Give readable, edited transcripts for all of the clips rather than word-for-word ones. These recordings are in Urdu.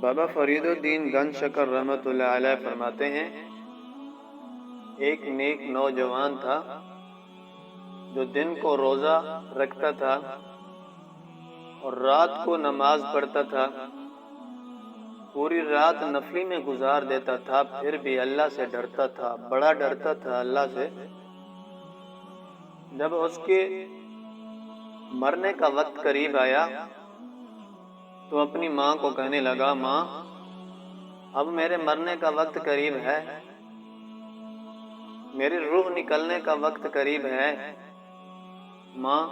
بابا فرید الدین گنج شکر رحمۃ اللہ علیہ فرماتے ہیں، ایک نیک نوجوان تھا جو دن کو روزہ رکھتا تھا اور رات کو نماز پڑھتا تھا، پوری رات نفلی میں گزار دیتا تھا، پھر بھی اللہ سے ڈرتا تھا، بڑا ڈرتا تھا اللہ سے۔ جب اس کے مرنے کا وقت قریب آیا تو اپنی ماں کو کہنے لگا، ماں اب میرے مرنے کا وقت قریب ہے، میری روح نکلنے کا وقت قریب ہے، ماں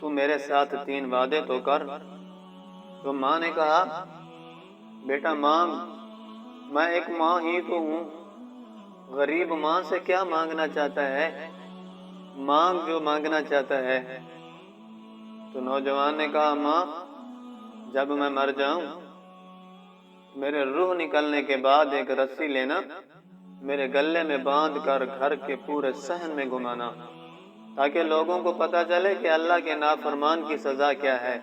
تو میرے ساتھ 3 وعدے تو کر۔ تو ماں نے کہا، بیٹا مانگ، میں ایک ماں ہی تو ہوں، غریب ماں سے کیا مانگنا چاہتا ہے، مانگ جو مانگنا چاہتا ہے۔ تو نوجوان نے کہا، ماں جب میں مر جاؤں میرے روح نکلنے کے بعد ایک رسی لینا، میرے گلے میں باندھ کر گھر کے پورے صحن میں گھمانا، تاکہ لوگوں کو پتہ چلے کہ اللہ کے نافرمان کی سزا کیا ہے۔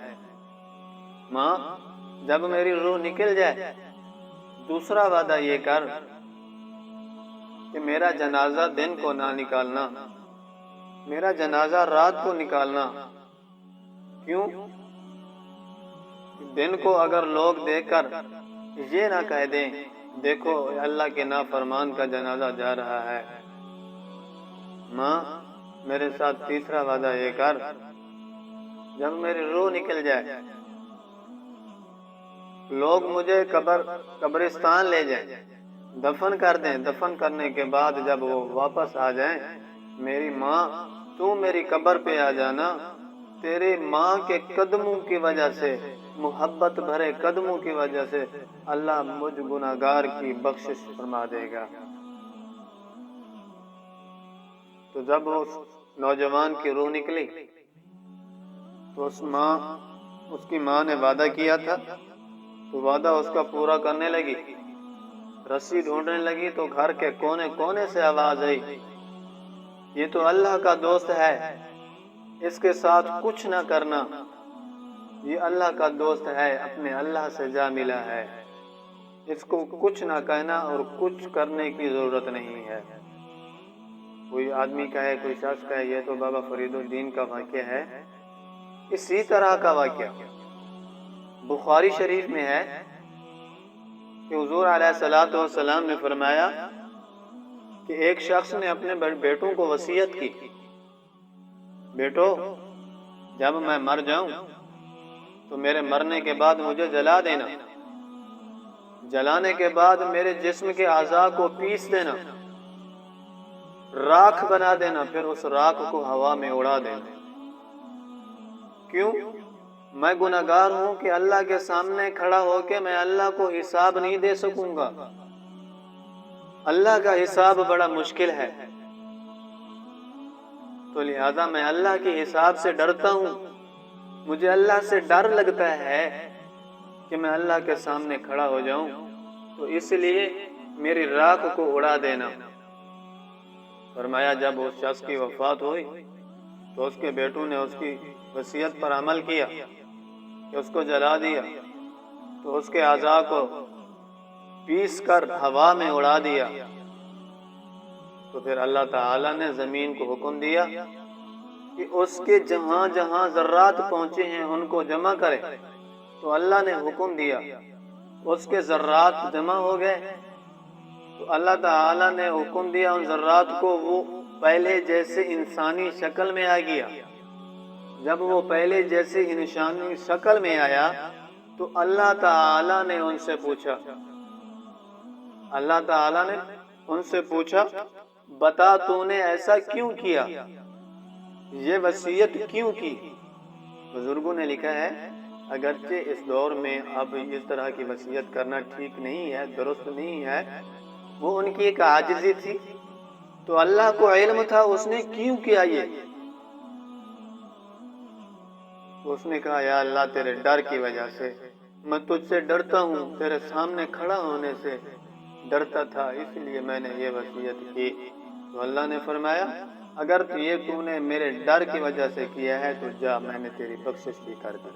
ماں جب میری روح نکل جائے دوسرا وعدہ یہ کر کہ میرا جنازہ دن کو نہ نکالنا، میرا جنازہ رات کو نکالنا۔ کیوں؟ دن کو اگر لوگ دیکھ کر یہ نہ کہہ دیں، دیکھو اللہ کے نافرمان کا جنازہ جا رہا ہے۔ ماں میرے ساتھ تیسرا وعدہ یہ کر، جب میری روح نکل جائے لوگ مجھے قبرستان لے جائیں، دفن کر دیں، دفن کرنے کے بعد جب وہ واپس آ جائیں، میری ماں تو میری قبر پہ آ جانا، تیرے ماں کے قدموں کی وجہ سے، محبت بھرے قدموں کی وجہ سے اللہ مجھ گناہگار کی بخشش فرما دے گا۔ تو جب اس نوجوان کی روح نکلی تو اس کی ماں نے وعدہ کیا تھا تو وعدہ اس کا پورا کرنے لگی، رسی ڈھونڈنے لگی تو گھر کے کونے کونے سے آواز آئی، یہ تو اللہ کا دوست ہے، اس کے ساتھ کچھ نہ کرنا، یہ اللہ کا دوست ہے، اپنے اللہ سے جا ملا ہے، اس کو کچھ نہ کہنا اور کچھ کرنے کی ضرورت نہیں ہے۔ کوئی آدمی کہے، کوئی شخص کہے یہ تو بابا فرید الدین کا واقعہ ہے، اسی طرح کا واقعہ بخاری شریف میں ہے کہ حضور علیہ الصلوۃ والسلام نے فرمایا کہ ایک شخص نے اپنے بیٹوں کو وصیت کی، بیٹو جب میں مر جاؤں تو میرے مرنے کے بعد مجھے جلا دینا، جلانے کے بعد میرے جسم کے اعضاء کو پیس دینا، راکھ بنا دینا، پھر اس راکھ کو ہوا میں اڑا دینا۔ کیوں؟ میں گناہگار ہوں کہ اللہ کے سامنے کھڑا ہو کے میں اللہ کو حساب نہیں دے سکوں گا، اللہ کا حساب بڑا مشکل ہے، تو لہذا میں اللہ کے حساب سے ڈرتا ہوں، مجھے اللہ سے ڈر لگتا ہے کہ میں اللہ کے سامنے کھڑا ہو جاؤں، تو اس لیے میری راکھ کو اڑا دینا۔ فرمایا جب اس شخص کی وفات ہوئی تو اس کے بیٹوں نے اس کی وصیت پر عمل کیا کہ اس کو جلا دیا، تو اس کے اعضاء کو پیس کر ہوا میں اڑا دیا۔ تو پھر اللہ تعالی نے زمین کو حکم دیا کہ اس کے جہاں جہاں ذرات پہنچے ہیں ان کو جمع کرے، تو اللہ نے حکم دیا، اس کے ذرات جمع ہو گئے، تو اللہ تعالی نے حکم دیا ان ذرات کو وہ پہلے جیسے انسانی شکل میں آ گیا۔ جب وہ پہلے جیسے انسانی شکل میں آیا تو اللہ تعالی نے ان سے پوچھا، اللہ تعالی نے ان سے پوچھا، بتا تو نے ایسا کیوں کیا، یہ وصیت کیوں کی؟ بزرگوں نے لکھا ہے اگرچہ اس دور میں اب اس طرح کی وصیت کرنا ٹھیک نہیں ہے، درست نہیں ہے، وہ ان کی ایک عاجزی تھی، تو اللہ کو علم تھا اس نے کیوں کیا یہ۔ اس نے کہا، یا اللہ تیرے ڈر کی وجہ سے، میں تجھ سے ڈرتا ہوں، تیرے سامنے کھڑا ہونے سے ڈرتا تھا، اس لیے میں نے یہ وصیت کی۔ تو اللہ نے فرمایا، اگر یہ تو نے میرے ڈر کی وجہ سے کیا ہے تو جا، میں نے تیری بخشش بھی کر دی۔